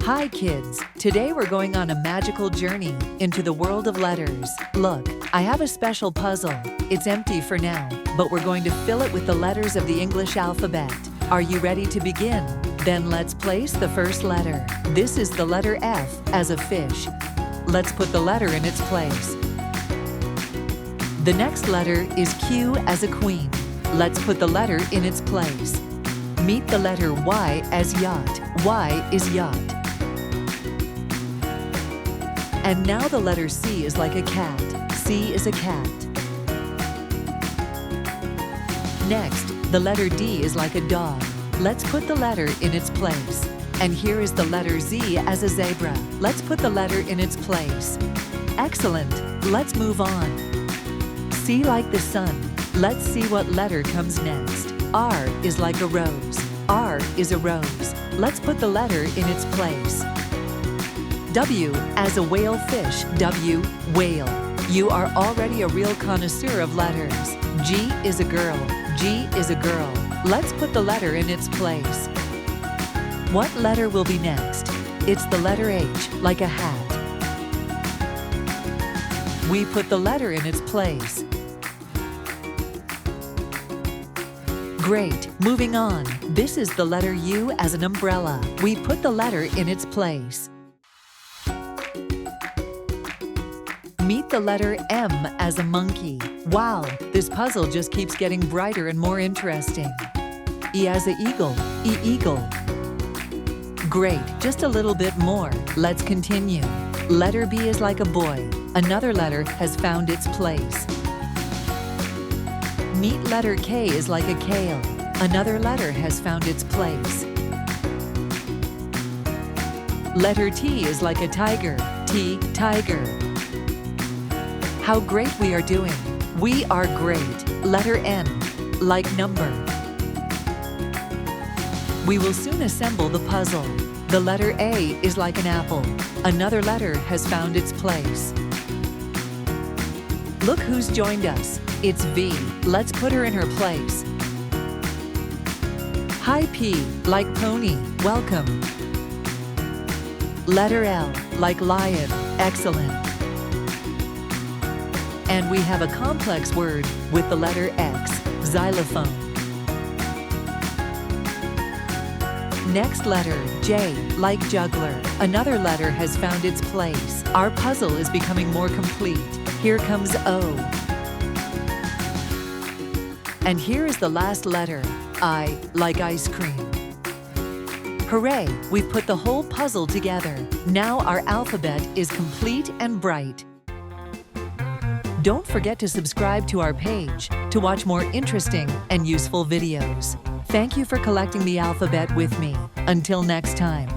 Hi kids! Today we're going on a magical journey into the world of letters. Look, I have a special puzzle. It's empty for now, but we're going to fill it with the letters of the English alphabet. Are you ready to begin? Then let's place the first letter. This is the letter F as a fish. Let's put the letter in its place. The next letter is Q as a queen. Let's put the letter in its place. Meet the letter Y as yacht. Y is yacht. And now the letter C is like a cat. C is a cat. Next, the letter D is like a dog. Let's put the letter in its place. And here is the letter Z as a zebra. Let's put the letter in its place. Excellent! Let's move on. C like the sun. Let's see what letter comes next. R is like a rose. R is a rose. Let's put the letter in its place. W as a whale fish. W, whale. You are already a real connoisseur of letters. G is a girl. G is a girl. Let's put the letter in its place. What letter will be next? It's the letter H, like a hat. We put the letter in its place. Great! Moving on. This is the letter U as an umbrella. We put the letter in its place. Meet the letter M as a monkey. Wow! This puzzle just keeps getting brighter and more interesting. E as a eagle. E eagle. Great! Just a little bit more. Let's continue. Letter B is like a boy. Another letter has found its place. Meet letter K is like a kale. Another letter has found its place. Letter T is like a tiger. T, tiger. How great we are doing. We are great. Letter N, like number. We will soon assemble the puzzle. The letter A is like an apple. Another letter has found its place. Look who's joined us. It's V. Let's put her in her place. Hi P, like pony. Welcome. Letter L, like lion. Excellent. And we have a complex word with the letter X, xylophone. Next letter, J, like juggler. Another letter has found its place. Our puzzle is becoming more complete. Here comes O. And here is the last letter, I, like ice cream. Hooray! We've put the whole puzzle together. Now our alphabet is complete and bright. Don't forget to subscribe to our page to watch more interesting and useful videos. Thank you for collecting the alphabet with me. Until next time.